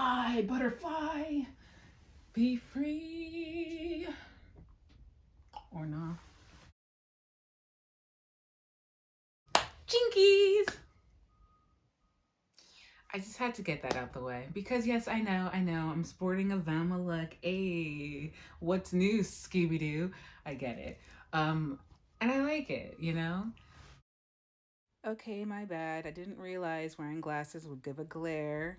Fly, butterfly, be free. Or not. Jinkies! I just had to get that out the way because yes, I know, I'm sporting a Velma look. Hey, what's new, Scooby-Doo? I get it. And I like it, you know? Okay, my bad. I didn't realize wearing glasses would give a glare.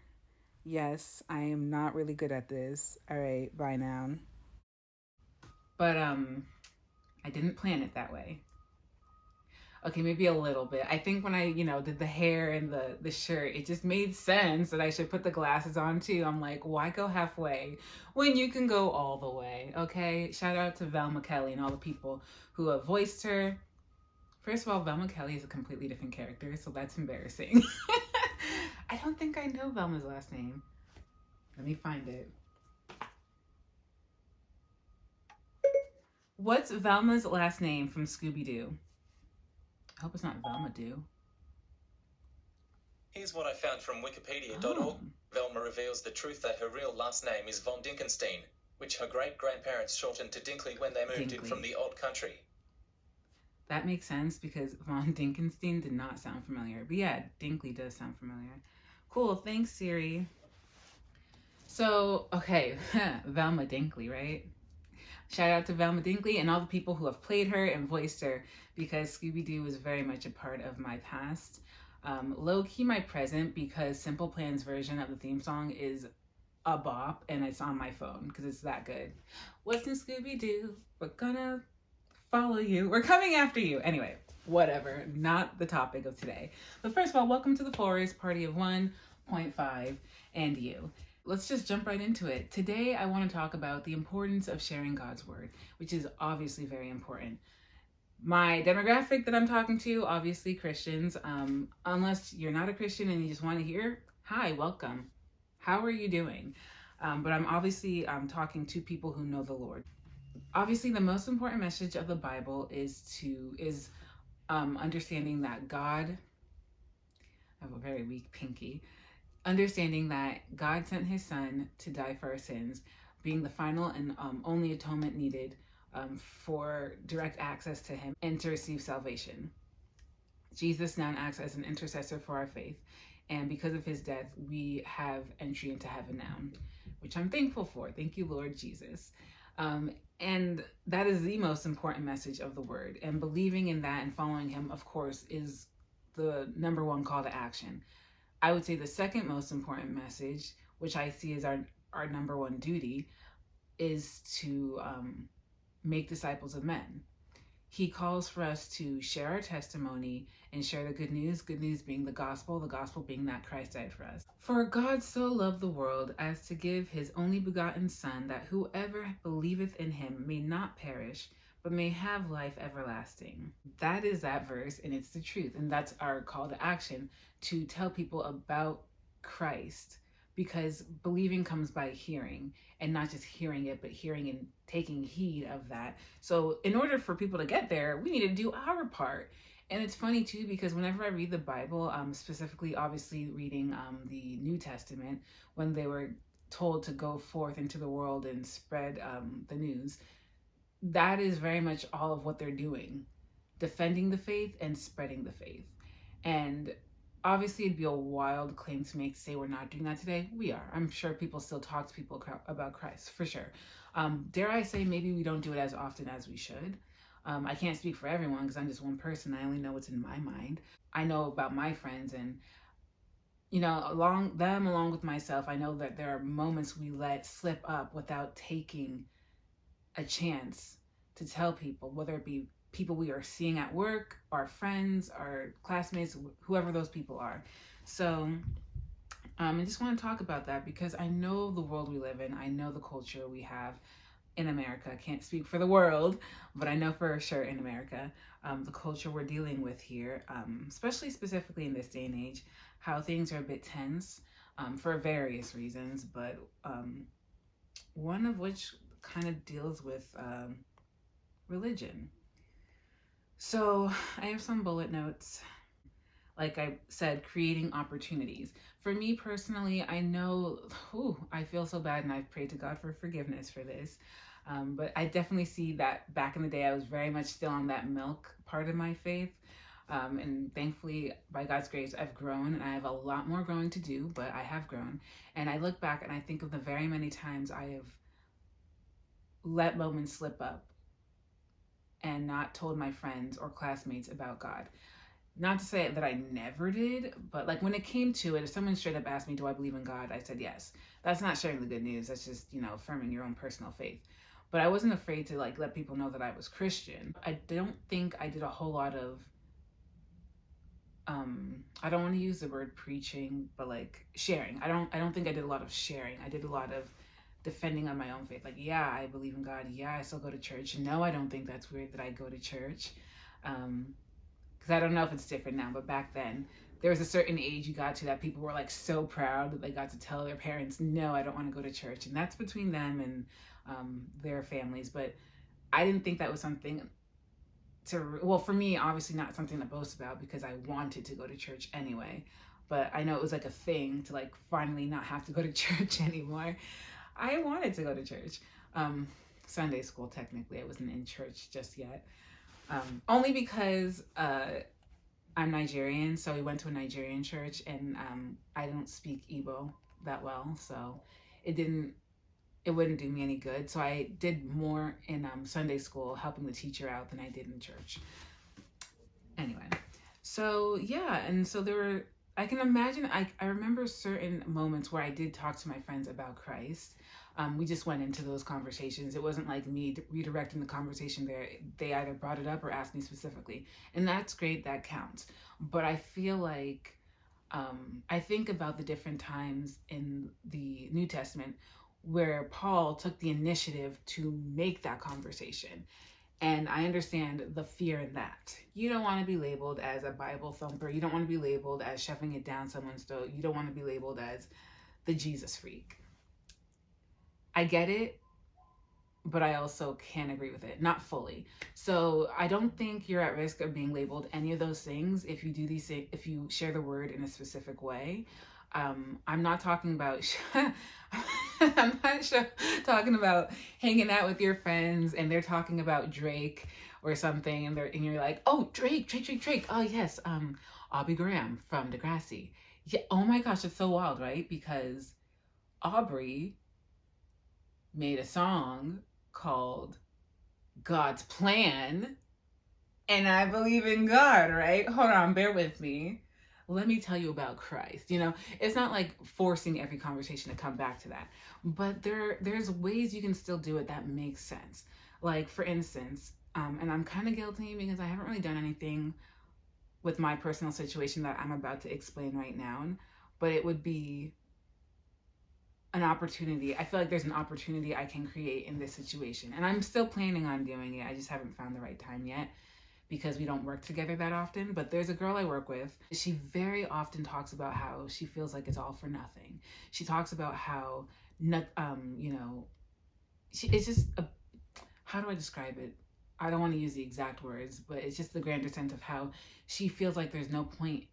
Yes, I am not really good at this. All right, bye now. But I didn't plan it that way. Okay, maybe a little bit. I think when I, did the hair and the shirt, it just made sense that I should put the glasses on too. I'm like, why go halfway when you can go all the way? Okay, shout out to Velma Kelly and all the people who have voiced her. First of all, Velma Kelly is a completely different character, so that's embarrassing. I don't think I know Velma's last name. Let me find it. What's Velma's last name from Scooby-Doo? I hope it's not Velma Doo. Here's what I found from Wikipedia.org. Oh. Velma reveals the truth that her real last name is von Dinkenstein, which her great-grandparents shortened to Dinkley when they moved in from the old country. That makes sense because von Dinkenstein did not sound familiar. But yeah, Dinkley does sound familiar. Cool, thanks Siri. So, okay, Velma Dinkley, right? Shout out to Velma Dinkley and all the people who have played her and voiced her because Scooby-Doo was very much a part of my past. Low-key my present because Simple Plan's version of the theme song is a bop and it's on my phone because it's that good. What's in Scooby-Doo? We're gonna follow you. We're coming after you. Anyway, whatever. Not the topic of today. But first of all, welcome to the Forest Party of 1.5 and you. Let's just jump right into it. Today, I want to talk about the importance of sharing God's word, which is obviously very important. My demographic that I'm talking to, obviously Christians. Unless you're not a Christian and you just want to hear, hi, welcome. How are you doing? But I'm obviously talking to people who know the Lord. Obviously, the most important message of the Bible is understanding that God. I have a very weak pinky. Understanding that God sent his son to die for our sins, being the final and only atonement needed for direct access to him and to receive salvation. Jesus now acts as an intercessor for our faith, and because of his death, we have entry into heaven now, which I'm thankful for. Thank you, Lord Jesus. And that is the most important message of the word, and believing in that and following him, of course, is the number one call to action. I would say the second most important message, which I see as our number one duty, is to make disciples of men. He calls for us to share our testimony and share the good news being the gospel being that Christ died for us. For God so loved the world as to give his only begotten Son, that whoever believeth in him may not perish, but may have life everlasting. That is that verse, and it's the truth. And that's our call to action, to tell people about Christ, because believing comes by hearing, and not just hearing it, but hearing and taking heed of that. So in order for people to get there, we need to do our part. And it's funny too, because whenever I read the Bible, specifically obviously reading the New Testament, when they were told to go forth into the world and spread the news, that is very much all of what they're doing, defending the faith and spreading the faith. And obviously it'd be a wild claim to make to say we're not doing that today. We are. I'm sure people still talk to people about Christ, for sure. Dare I say maybe we don't do it as often as we should. I can't speak for everyone because I'm just one person. I only know what's in my mind. I know about my friends, and along with myself, I know that there are moments we let slip up without taking a chance to tell people, whether it be people we are seeing at work, our friends, our classmates, whoever those people are. So I just want to talk about that because I know the world we live in. I know the culture we have in America. I can't speak for the world, but I know for sure in America, the culture we're dealing with here, specifically in this day and age, how things are a bit tense for various reasons, but one of which kind of deals with religion. So I have some bullet notes. like I said, creating opportunities. For me personally, I know, I feel so bad, and I've prayed to God for forgiveness for this. But I definitely see that back in the day, I was very much still on that milk part of my faith. And thankfully, by God's grace, I've grown, and I have a lot more growing to do, but I have grown. And I look back and I think of the very many times I have let moments slip up and not told my friends or classmates about God. Not to say that I never did, but like when it came to it, if someone straight up asked me, do I believe in God? I said yes. That's not sharing the good news. That's just, affirming your own personal faith. But I wasn't afraid to like let people know that I was Christian. I don't think I did a whole lot of I don't want to use the word preaching, but like sharing. I don't think I did a lot of sharing. I did a lot of defending on my own faith. Like, yeah, I believe in God. Yeah, I still go to church. No, I don't think that's weird that I go to church. Because I don't know if it's different now, but back then there was a certain age you got to that people were like so proud that they got to tell their parents, no, I don't want to go to church. And that's between them and their families. But I didn't think that was something for me, obviously not something to boast about because I wanted to go to church anyway. But I know it was like a thing to like finally not have to go to church anymore. I wanted to go to church. Sunday school, technically. I wasn't in church just yet. Only because I'm Nigerian, so we went to a Nigerian church, and I don't speak Igbo that well, so it wouldn't do me any good. So I did more in Sunday school, helping the teacher out, than I did in church. Anyway, so yeah, and so I can imagine, I remember certain moments where I did talk to my friends about Christ. We just went into those conversations. It wasn't like me redirecting the conversation there. They either brought it up or asked me specifically. And that's great, that counts. But I feel like, I think about the different times in the New Testament where Paul took the initiative to make that conversation. And I understand the fear in that. You don't want to be labeled as a Bible thumper. You don't want to be labeled as shoving it down someone's throat. You don't want to be labeled as the Jesus freak. I get it, but I also can't agree with it. Not fully. So I don't think you're at risk of being labeled any of those things if you do if you share the word in a specific way. I'm not talking about I'm not talking about hanging out with your friends and they're talking about Drake or something, and you're like, oh, Drake. Oh yes, Aubrey Graham from Degrassi. Yeah. Oh my gosh, it's so wild, right? Because Aubrey made a song called God's Plan, and I believe in God, right? Hold on, bear with me. Let me tell you about Christ. It's not like forcing every conversation to come back to that, but there's ways you can still do it that makes sense. Like, for instance, and I'm kind of guilty because I haven't really done anything with my personal situation that I'm about to explain right now, but it would be an opportunity. I feel like there's an opportunity I can create in this situation, and I'm still planning on doing it. I just haven't found the right time yet, because we don't work together that often. But there's a girl I work with. She very often talks about how she feels like it's all for nothing. She talks about how, it's just, how do I describe it? I don't want to use the exact words, but it's just the grander sense of how she feels like there's no point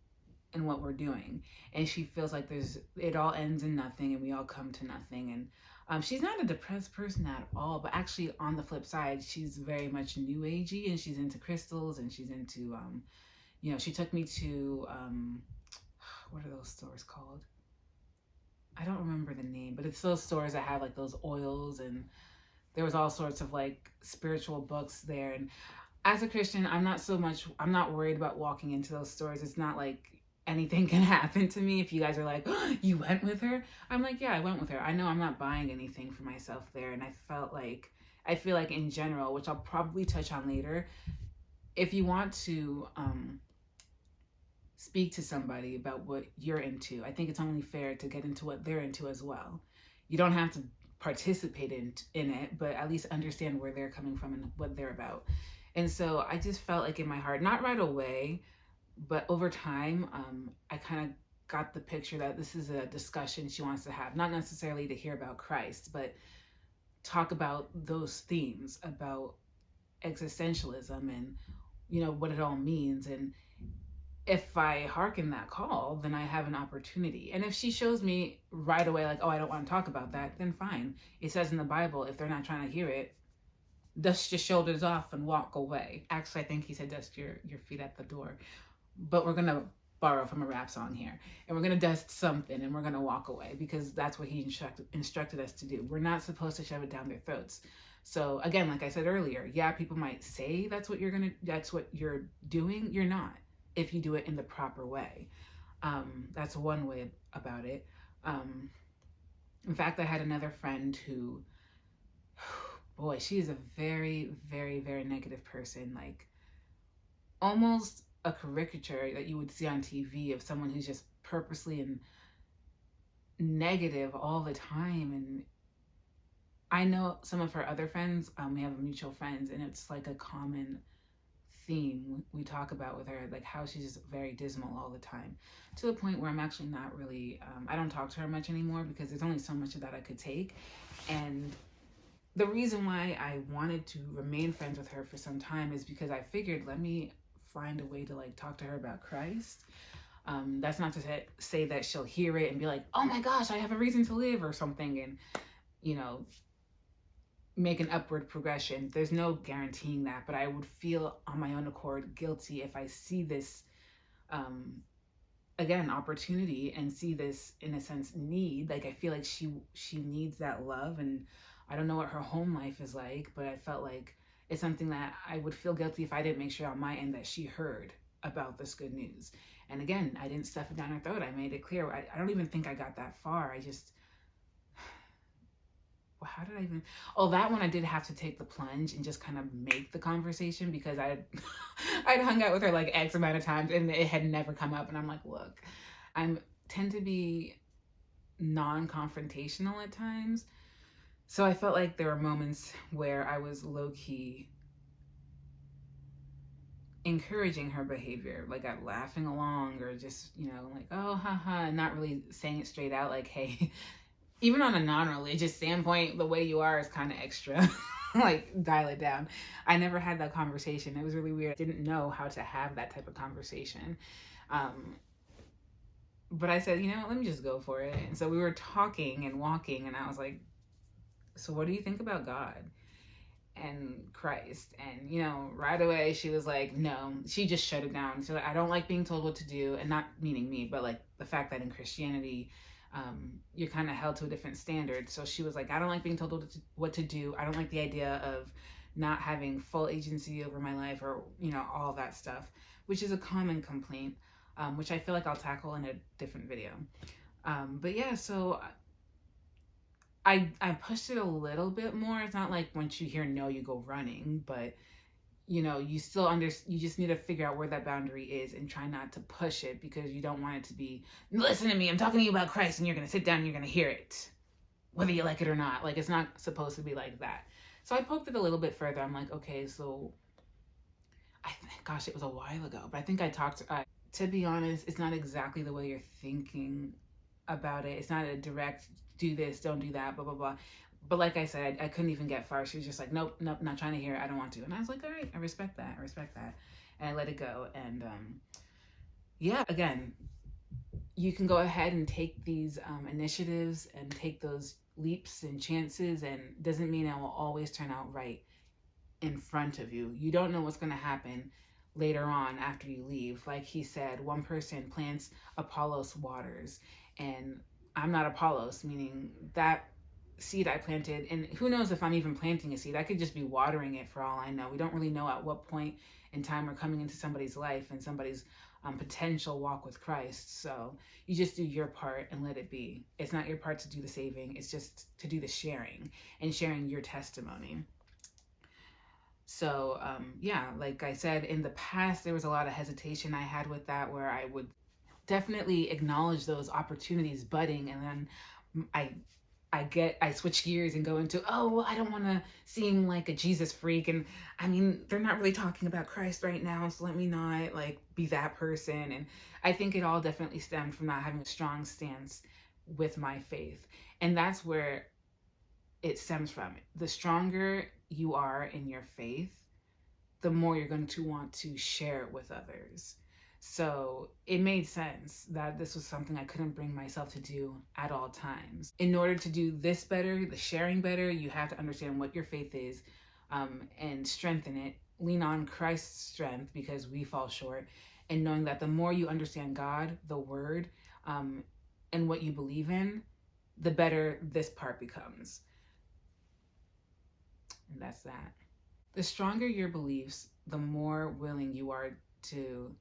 in what we're doing. And she feels like it all ends in nothing and we all come to nothing. And she's not a depressed person at all, but actually on the flip side, she's very much new agey, and she's into crystals, and she's into, she took me to, what are those stores called? I don't remember the name, but it's those stores that have like those oils, and there was all sorts of like spiritual books there. And as a Christian, I'm not worried about walking into those stores. It's not like anything can happen to me. If you guys are like, oh, you went with her? I'm like, yeah, I went with her. I know I'm not buying anything for myself there. And I feel like in general, which I'll probably touch on later, if you want to speak to somebody about what you're into, I think it's only fair to get into what they're into as well. You don't have to participate in it, but at least understand where they're coming from and what they're about. And so I just felt like in my heart, not right away, but over time, I kind of got the picture that this is a discussion she wants to have, not necessarily to hear about Christ, but talk about those themes, about existentialism and, what it all means. And if I hearken that call, then I have an opportunity. And if she shows me right away, like, oh, I don't want to talk about that, then fine. It says in the Bible, if they're not trying to hear it, dust your shoulders off and walk away. Actually, I think he said dust your feet at the door. But we're going to borrow from a rap song here. And we're going to dust something and we're going to walk away, because that's what he instructed us to do. We're not supposed to shove it down their throats. So again, like I said earlier, yeah, people might say that's what you're doing. You're not, if you do it in the proper way. That's one way about it. In fact, I had another friend who, boy, she is a very, very, very negative person. Like, almost a caricature that you would see on TV of someone who's just purposely and negative all the time. And I know some of her other friends, we have mutual friends, and it's like a common theme we talk about with her, like how she's just very dismal all the time, to the point where I'm actually not really, I don't talk to her much anymore, because there's only so much of that I could take. And the reason why I wanted to remain friends with her for some time is because I figured, let me find a way to like talk to her about Christ. That's not to say that she'll hear it and be like, oh my gosh, I have a reason to live or something, and make an upward progression. There's no guaranteeing that, but I would feel on my own accord guilty if I see this, again, opportunity, and see this, in a sense, need. Like, I feel like she needs that love, and I don't know what her home life is like, but I felt like it's something that I would feel guilty if I didn't make sure on my end that she heard about this good news. And again, I didn't stuff it down her throat. I made it clear. I don't even think I got that far. I just, well, how did I even? Oh, that one I did have to take the plunge and just kind of make the conversation, because I'd hung out with her like X amount of times and it had never come up. And I'm like, look, I tend to be non-confrontational at times. So I felt like there were moments where I was low-key encouraging her behavior, like I'm laughing along, or just, like, oh, haha, and not really saying it straight out, like, hey, even on a non-religious standpoint, the way you are is kind of extra. Like, dial it down. I never had that conversation. It was really weird. I didn't know how to have that type of conversation. But I said, let me just go for it. And so we were talking and walking, and I was like, so what do you think about God and Christ? And right away she was like, no. She just shut it down. She's like, I don't like being told what to do. And not meaning me, but like the fact that in Christianity, you're kind of held to a different standard. So she was like, I don't like being told what to do. I don't like the idea of not having full agency over my life, or all that stuff, which is a common complaint, which I feel like I'll tackle in a different video. But yeah, so I pushed it a little bit more. It's not like once you hear no, you go running, but you still you just need to figure out where that boundary is and try not to push it, because you don't want it to be, listen to me, I'm talking to you about Christ, and you're going to sit down and you're going to hear it, whether you like it or not. Like, it's not supposed to be like that. So I poked it a little bit further. I'm like, okay, so gosh, it was a while ago, but I think I talked, to be honest, it's not exactly the way you're thinking about it. It's not a direct, do this, don't do that, blah, blah, blah. But like I said, I couldn't even get far. She was just like, nope, not trying to hear it. I don't want to. And I was like, all right, I respect that. And I let it go. And yeah, again, you can go ahead and take these initiatives and take those leaps and chances, and doesn't mean it will always turn out right in front of you. You don't know what's going to happen later on after you leave. Like he said, one person plants, Apollos waters, and I'm not Apollos, meaning that seed I planted, and who knows if I'm even planting a seed. I could just be watering it for all I know. We don't really know at what point in time we're coming into somebody's life and somebody's potential walk with Christ. So you just do your part and let it be. It's not your part to do the saving. It's just to do the sharing and sharing your testimony. So yeah, like I said, in the past, there was a lot of hesitation I had with that, where I would definitely acknowledge those opportunities budding, and then I switch gears and go into, oh, well, I don't want to seem like a Jesus freak. And I mean, they're not really talking about Christ right now, so let me not like be that person. And I think it all definitely stemmed from not having a strong stance with my faith. And that's where it stems from. The stronger you are in your faith, the more you're going to want to share it with others. So it made sense that this was something I couldn't bring myself to do at all times. In order to do this better, the sharing better, you have to understand what your faith is, and strengthen it. Lean on Christ's strength because we fall short. And knowing that the more you understand God, the Word, um, and what you believe in, the better this part becomes. And that's that. The stronger your beliefs, the more willing you are to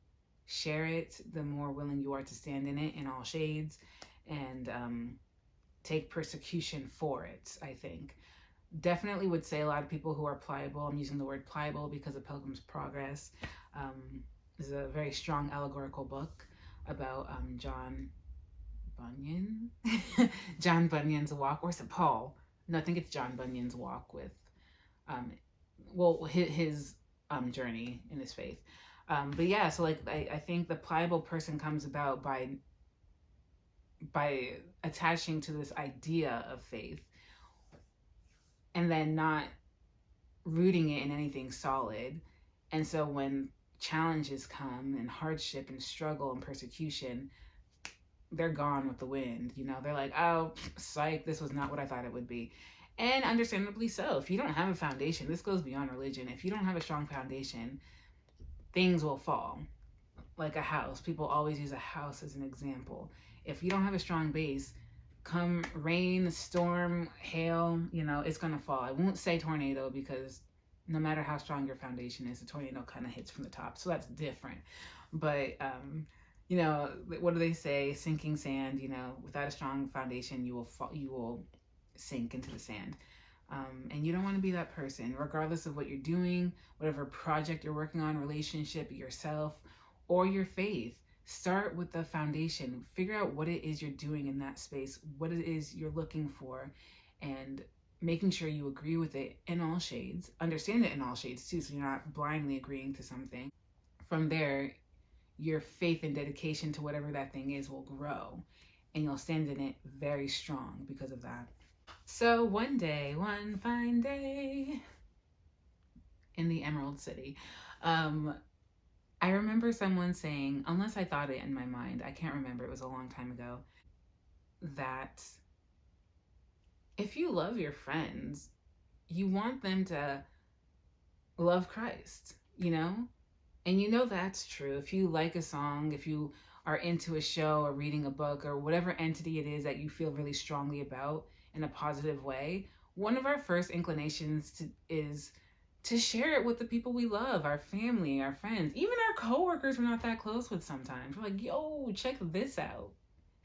share it, the more willing you are to stand in it in all shades and take persecution for it, I think. Definitely would say a lot of people who are pliable, I'm using the word pliable because of Pilgrim's Progress, is a very strong allegorical book about John Bunyan. John Bunyan's walk, or is it Paul? No, I think it's John Bunyan's walk with um, his journey in his faith. But yeah, so like I think the pliable person comes about by attaching to this idea of faith and then not rooting it in anything solid. And so when challenges come and hardship and struggle and persecution, they're gone with the wind. They're like, oh, psych, this was not what I thought it would be. And understandably so. If you don't have a foundation, this goes beyond religion. If you don't have a strong foundation, things will fall. Like a house. People always use a house as an example. If you don't have a strong base, come rain, storm, hail, it's going to fall. I won't say tornado because no matter how strong your foundation is, the tornado kind of hits from the top. So that's different. But, what do they say? Sinking sand, without a strong foundation, you will sink into the sand. And you don't want to be that person, regardless of what you're doing, whatever project you're working on, relationship, yourself, or your faith. Start with the foundation. Figure out what it is you're doing in that space, what it is you're looking for, and making sure you agree with it in all shades. Understand it in all shades too, so you're not blindly agreeing to something. From there, your faith and dedication to whatever that thing is will grow, and you'll stand in it very strong because of that. So one fine day in the Emerald City, I remember someone saying, unless I thought it in my mind, I can't remember, it was a long time ago, that if you love your friends, you want them to love Christ, And that's true. If you like a song, if you are into a show or reading a book or whatever entity it is that you feel really strongly about in a positive way, one of our first inclinations is to share it with the people we love, our family, our friends, even our coworkers we're not that close with sometimes. We're like, yo, check this out.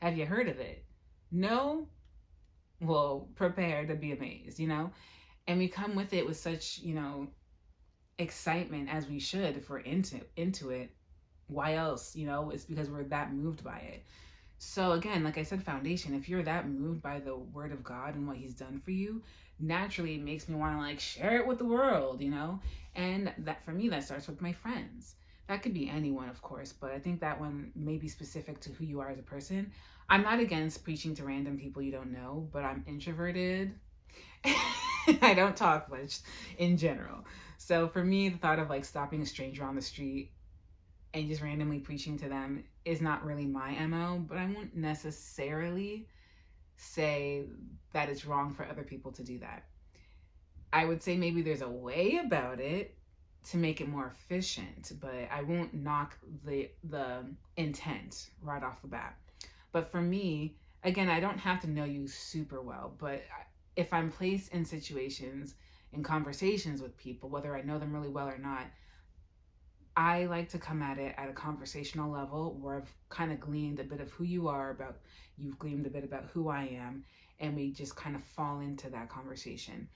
Have you heard of it? No? Well, prepare to be amazed, And we come with it with such, excitement, as we should if we're into it. Why else? It's because we're that moved by it. So again, like I said, foundation. If you're that moved by the word of God and what he's done for you, naturally it makes me want to share it with the world, And that, for me, that starts with my friends. That could be anyone, of course, but I think that one may be specific to who you are as a person. I'm not against preaching to random people you don't know, but I'm introverted. I don't talk much in general. So for me, the thought of stopping a stranger on the street and just randomly preaching to them is not really my MO, but I won't necessarily say that it's wrong for other people to do that. I would say maybe there's a way about it to make it more efficient, but I won't knock the intent right off the bat. But for me, again, I don't have to know you super well, but if I'm placed in situations, in conversations with people, whether I know them really well or not, I like to come at it at a conversational level where I've kind of gleaned a bit of who you are, you've gleaned a bit about who I am, and we just kind of fall into that conversation.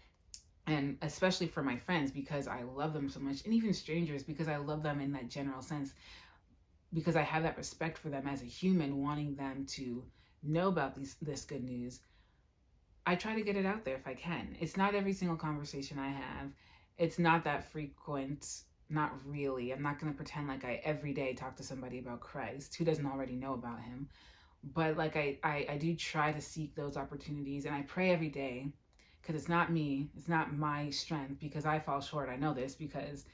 And especially for my friends, because I love them so much, and even strangers, because I love them in that general sense, because I have that respect for them as a human, wanting them to know about this good news. I try to get it out there if I can. It's not every single conversation I have. It's not that frequent. Not really. I'm not going to pretend like I every day talk to somebody about Christ who doesn't already know about him. But I do try to seek those opportunities, and I pray every day, because it's not me. It's not my strength, because I fall short. I know this because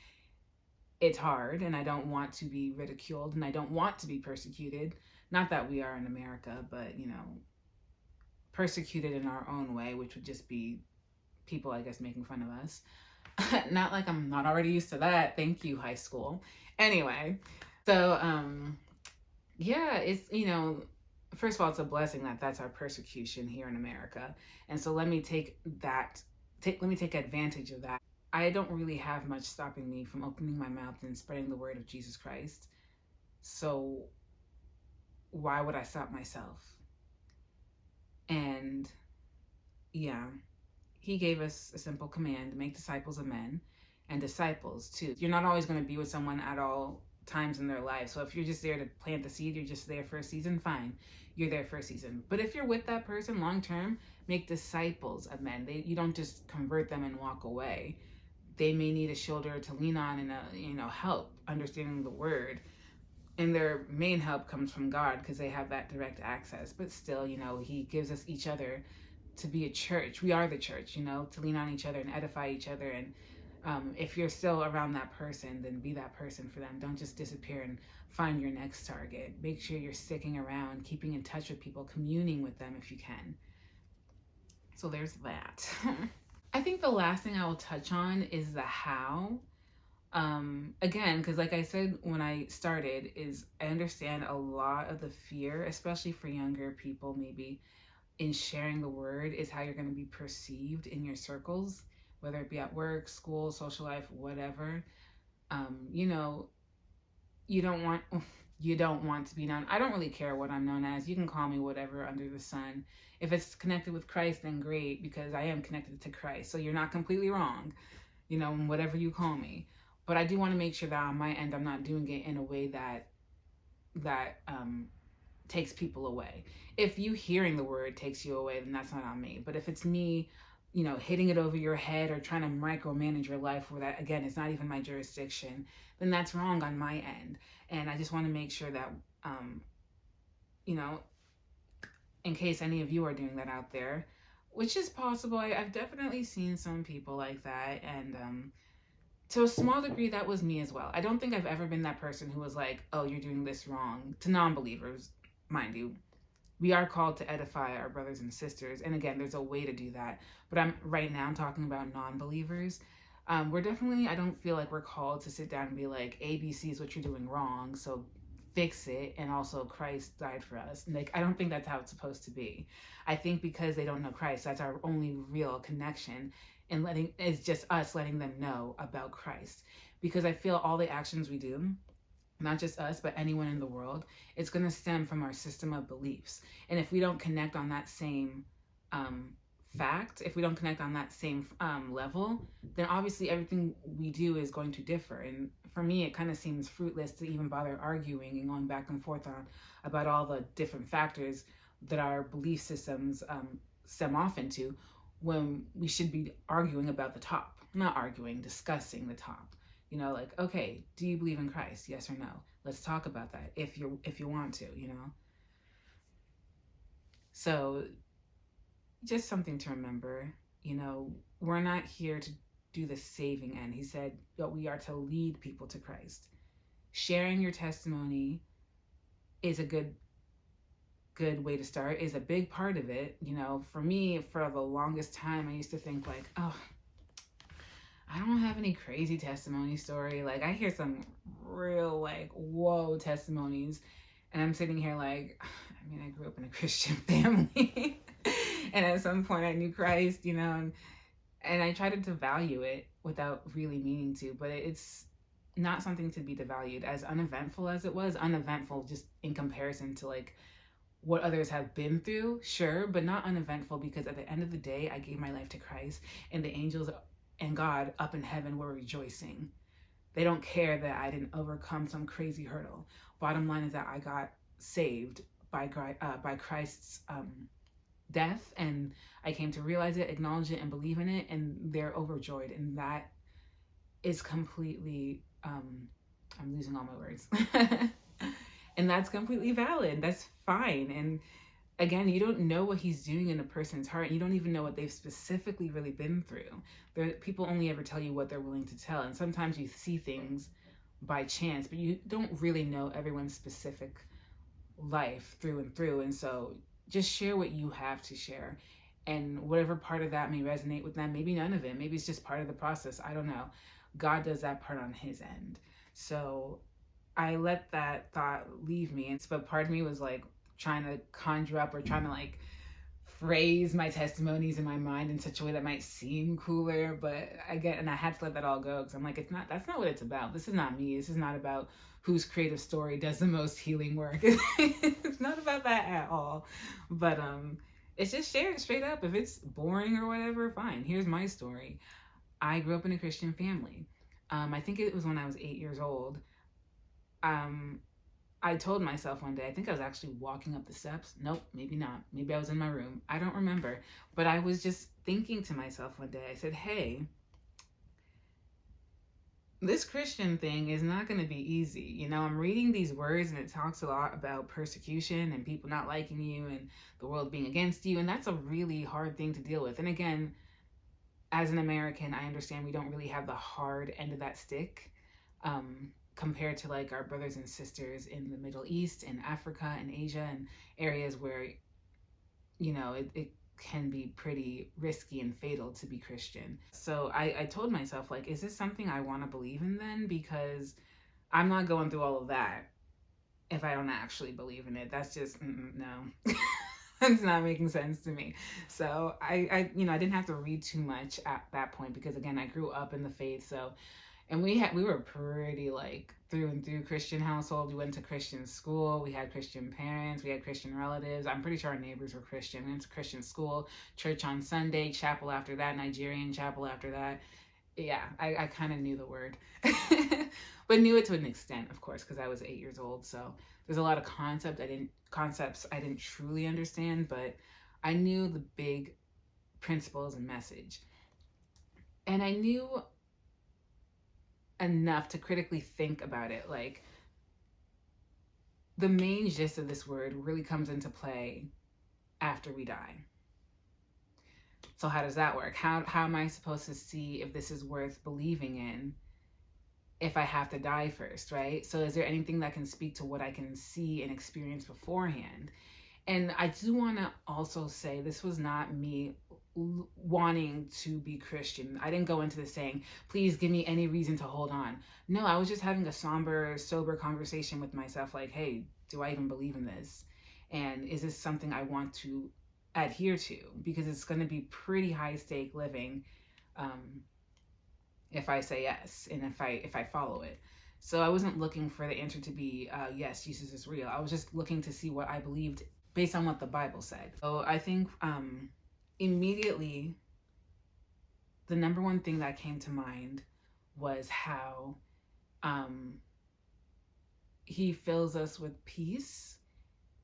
it's hard, and I don't want to be ridiculed, and I don't want to be persecuted. Not that we are in America, but, persecuted in our own way, which would just be people, I guess, making fun of us. Not like I'm not already used to that. Thank you, high school. Anyway, so yeah, it's, first of all, it's a blessing that that's our persecution here in America. And so let me take advantage of that. I don't really have much stopping me from opening my mouth and spreading the word of Jesus Christ. So why would I stop myself? And yeah, he gave us a simple command: make disciples of men, and disciples too. You're not always going to be with someone at all times in their life. So if you're just there to plant the seed, you're just there for a season, fine. You're there for a season. But if you're with that person long term, make disciples of men. You don't just convert them and walk away. They may need a shoulder to lean on and help understanding the word. And their main help comes from God because they have that direct access. But still, he gives us each other to be a church. We are the church, to lean on each other and edify each other. And if you're still around that person, then be that person for them. Don't just disappear and find your next target. Make sure you're sticking around, keeping in touch with people, communing with them if you can. So there's that. I think the last thing I will touch on is the how. Again, because like I said when I started, is I understand a lot of the fear, especially for younger people maybe, in sharing the word, is how you're going to be perceived in your circles, whether it be at work, school, social life, whatever. You don't want to be known. I don't really care what I'm known as. You can call me whatever under the sun. If it's connected with Christ, then great, because I am connected to Christ. So you're not completely wrong, whatever you call me. But I do want to make sure that on my end, I'm not doing it in a way that takes people away. If you hearing the word takes you away, then that's not on me. But if it's me, hitting it over your head or trying to micromanage your life, where that, again, it's not even my jurisdiction, then that's wrong on my end. And I just want to make sure that, in case any of you are doing that out there, which is possible. I've definitely seen some people like that. And to a small degree, that was me as well. I don't think I've ever been that person who was like, oh, you're doing this wrong, to non-believers. Mind you, we are called to edify our brothers and sisters. And again, there's a way to do that. But I'm talking about non-believers. We're definitely, I don't feel like we're called to sit down and be like, ABC is what you're doing wrong, so fix it. And also Christ died for us. Like, I don't think that's how it's supposed to be. I think because they don't know Christ, that's our only real connection. And it's just us letting them know about Christ. Because I feel all the actions we do, not just us, but anyone in the world, it's going to stem from our system of beliefs. And if we don't connect on that same fact, if we don't connect on that same level, then obviously everything we do is going to differ. And for me, it kind of seems fruitless to even bother arguing and going back and forth on about all the different factors that our belief systems stem off into, when we should be arguing about the top. Not arguing, discussing the top. Like, okay, do you believe in Christ? Yes or no? Let's talk about that if you want to, So just something to remember, we're not here to do the saving end. He said that we are to lead people to Christ. Sharing your testimony is a good way to start, is a big part of it. For me, for the longest time, I used to think like, oh, I don't have any crazy testimony story. Like, I hear some real, like, whoa testimonies. And I'm sitting here like, I grew up in a Christian family. And at some point I knew Christ, and I tried to value it without really meaning to. But it's not something to be devalued. As uneventful as it was, uneventful just in comparison to, like, what others have been through, sure, but not uneventful, because at the end of the day, I gave my life to Christ, and the angels and God up in heaven were rejoicing. They don't care that I didn't overcome some crazy hurdle. Bottom line is that I got saved by Christ's death, and I came to realize it, acknowledge it, and believe in it, and they're overjoyed. And that is completely, I'm losing all my words. And that's completely valid. That's fine. And again, you don't know what he's doing in a person's heart. You don't even know what they've specifically really been through. People only ever tell you what they're willing to tell. And sometimes you see things by chance, but you don't really know everyone's specific life through and through. And so just share what you have to share. And whatever part of that may resonate with them, maybe none of it. Maybe it's just part of the process. I don't know. God does that part on his end. So I let that thought leave me. But part of me was like trying to conjure up or trying to like phrase my testimonies in my mind in such a way that might seem cooler, but I had to let that all go because I'm like, that's not what it's about. This is not me. This is not about whose creative story does the most healing work. It's not about that at all. But it's just shared straight up. If it's boring or whatever, fine. Here's my story. I grew up in a Christian family. I think it was when I was 8 years old. I told myself one day, I think I was actually walking up the steps. Nope, maybe not. Maybe I was in my room. I don't remember. But I was just thinking to myself one day, I said, hey, this Christian thing is not going to be easy. You know, I'm reading these words and it talks a lot about persecution and people not liking you and the world being against you. And that's a really hard thing to deal with. And again, as an American, I understand we don't really have the hard end of that stick. Compared to like our brothers and sisters in the Middle East and Africa and Asia and areas where, you know, it can be pretty risky and fatal to be Christian. So I told myself, like, is this something I want to believe in then? Because I'm not going through all of that if I don't actually believe in it. That's just, no. It's not making sense to me. So I didn't have to read too much at that point because again, I grew up in the faith. So and we were pretty like through and through Christian household. We went to Christian school. We had Christian parents. We had Christian relatives. I'm pretty sure our neighbors were Christian. We went to Christian school, church on Sunday, chapel after that, Nigerian chapel after that. Yeah, I kind of knew the word, but knew it to an extent, of course, because I was 8 years old. So there's a lot of concepts I didn't truly understand, but I knew the big principles and message, and I knew enough to critically think about it. Like, the main gist of this word really comes into play after we die. So how does that work? How am I supposed to see if this is worth believing in if I have to die first, right? So is there anything that can speak to what I can see and experience beforehand? And I do want to also say this was not me wanting to be Christian. I didn't go into this saying, please give me any reason to hold on. No, I was just having a somber, sober conversation with myself like, hey, do I even believe in this? And is this something I want to adhere to? Because it's going to be pretty high stake living if I say yes and if I follow it. So I wasn't looking for the answer to be, yes, Jesus is real. I was just looking to see what I believed based on what the Bible said. So I think immediately the number one thing that came to mind was how he fills us with peace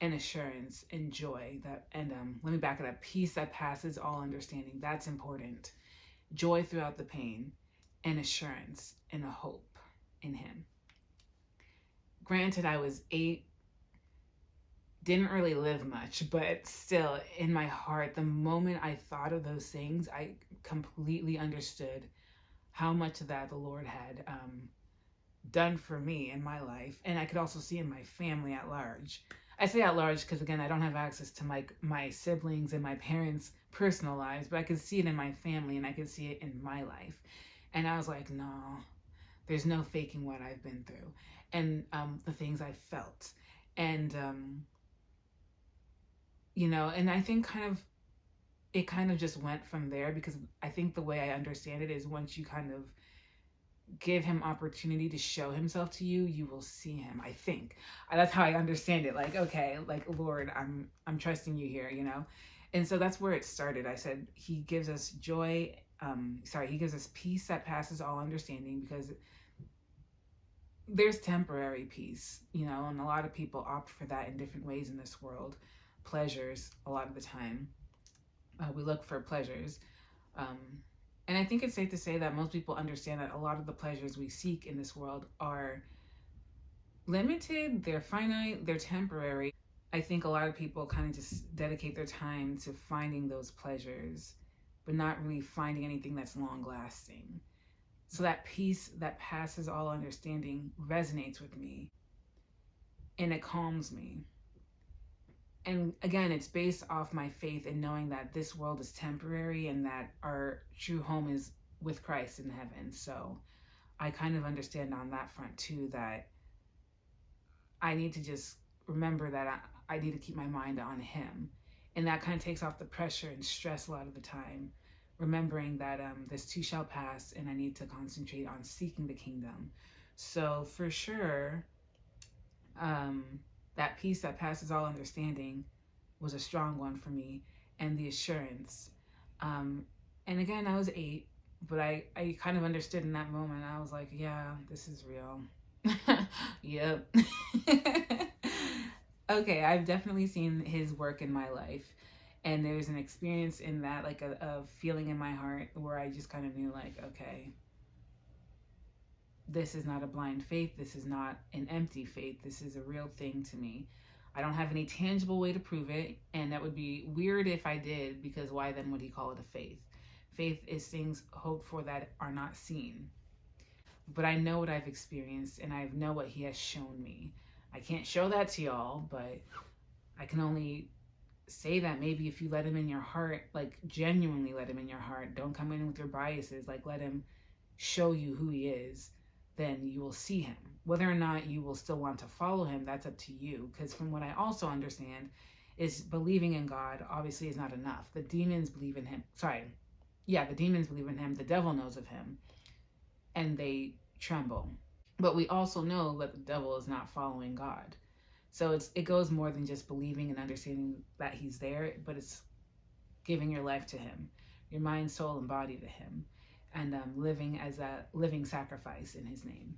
and assurance and joy let me back it up. Peace that passes all understanding. That's important. Joy throughout the pain and assurance and a hope in him. Granted, I was 8, didn't really live much, but still in my heart, the moment I thought of those things, I completely understood how much of that the Lord had done for me in my life. And I could also see in my family at large. I say at large because, again, I don't have access to my siblings and my parents' personal lives, but I could see it in my family and I could see it in my life. And I was like, no, there's no faking what I've been through and the things I felt. And, and I think it kind of just went from there because I think the way I understand it is once you kind of give him opportunity to show himself to you, you will see him. I think that's how I understand it. Like, okay, like, Lord, I'm trusting you here, And so that's where it started. I said, he gives us joy. He gives us peace that passes all understanding, because there's temporary peace, and a lot of people opt for that in different ways in this world. Pleasures, a lot of the time. We look for pleasures. And I think it's safe to say that most people understand that a lot of the pleasures we seek in this world are limited, they're finite, they're temporary. I think a lot of people kind of just dedicate their time to finding those pleasures, but not really finding anything that's long lasting. So that peace that passes all understanding resonates with me, and it calms me. And again, it's based off my faith in knowing that this world is temporary and that our true home is with Christ in heaven. So I kind of understand on that front too that I need to just remember that I need to keep my mind on Him. And that kind of takes off the pressure and stress a lot of the time, remembering that this too shall pass and I need to concentrate on seeking the kingdom. So for sure, um, that peace that passes all understanding was a strong one for me, and the assurance. Um, and again, I was 8, but I kind of understood in that moment. I was like, yeah, this is real. Yep. Okay, I've definitely seen His work in my life. And there's an experience in that, like a feeling in my heart where I just kind of knew, like, okay, this is not a blind faith. This is not an empty faith. This is a real thing to me. I don't have any tangible way to prove it, and that would be weird if I did, because why then would He call it a faith? Faith is things hoped for that are not seen. But I know what I've experienced, and I know what He has shown me. I can't show that to y'all, but I can only say that maybe if you let Him in your heart, like genuinely let Him in your heart, don't come in with your biases, like let Him show you who He is, then you will see Him. Whether or not you will still want to follow Him, that's up to you. Because from what I also understand is believing in God obviously is not enough. The demons believe in Him. The demons believe in Him. The devil knows of Him, and they tremble. But we also know that the devil is not following God. So it goes more than just believing and understanding that He's there, but it's giving your life to Him, your mind, soul, and body to Him, and living as a living sacrifice in His name.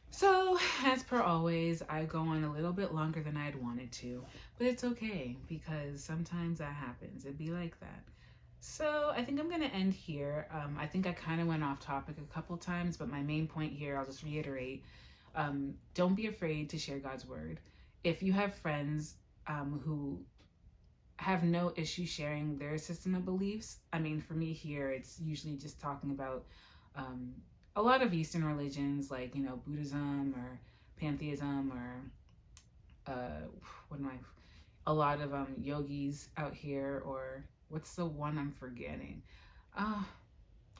So, as per always, I go on a little bit longer than I'd wanted to, but it's okay because sometimes that happens. It'd be like that. So, I think I'm going to end here. I think I kind of went off topic a couple times, but my main point here, I'll just reiterate. Don't be afraid to share God's word. If you have friends who have no issue sharing their system of beliefs. I mean, for me here, it's usually just talking about a lot of Eastern religions, like, Buddhism or pantheism or a lot of yogis out here, or what's the one I'm forgetting?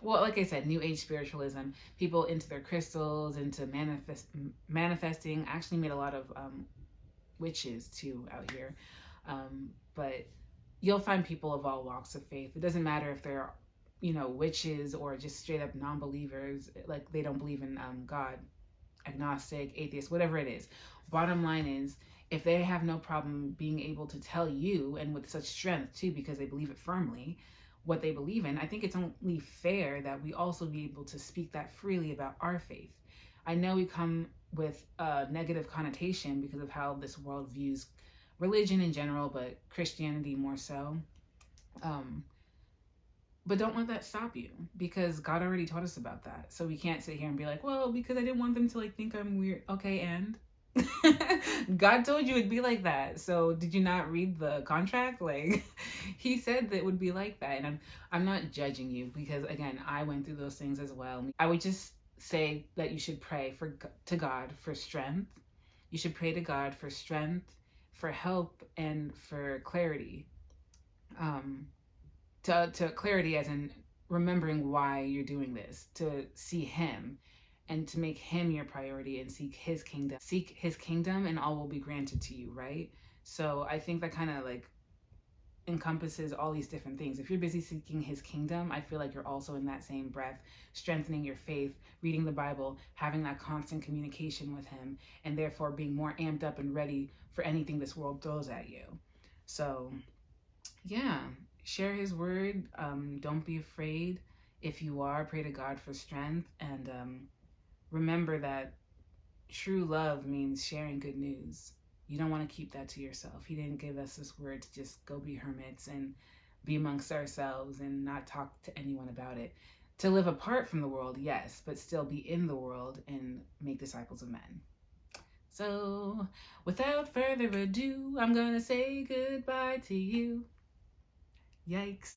Well, like I said, New Age spiritualism, people into their crystals, into manifesting. Actually made a lot of witches too out here. But you'll find people of all walks of faith. It doesn't matter if they're, witches or just straight up non-believers, like they don't believe in God, agnostic, atheist, whatever it is. Bottom line is, if they have no problem being able to tell you, and with such strength too, because they believe it firmly, what they believe in, I think it's only fair that we also be able to speak that freely about our faith. I know we come with a negative connotation because of how this world views religion in general, but Christianity more so. But don't let that stop you, because God already taught us about that. So we can't sit here and be like, well, because I didn't want them to think I'm weird. Okay, and God told you it'd be like that. So did you not read the contract? Like, He said that it would be like that. And I'm not judging you, because again, I went through those things as well. I would just say that you should pray to God for strength. You should pray to God for strength, for help, and for clarity. To clarity as in remembering why you're doing this, to see Him and to make Him your priority and seek His kingdom. Seek His kingdom and all will be granted to you, right? So I think that kind of encompasses all these different things. If you're busy seeking His kingdom, I feel like you're also in that same breath strengthening your faith, reading the Bible, having that constant communication with Him, and therefore being more amped up and ready for anything this world throws at you. So yeah, share His word. Don't be afraid. If you are, pray to God for strength, and remember that true love means sharing good news. You don't want to keep that to yourself. He didn't give us this word to just go be hermits and be amongst ourselves and not talk to anyone about it. To live apart from the world, yes, but still be in the world and make disciples of men. So, without further ado, I'm gonna say goodbye to you. Yikes.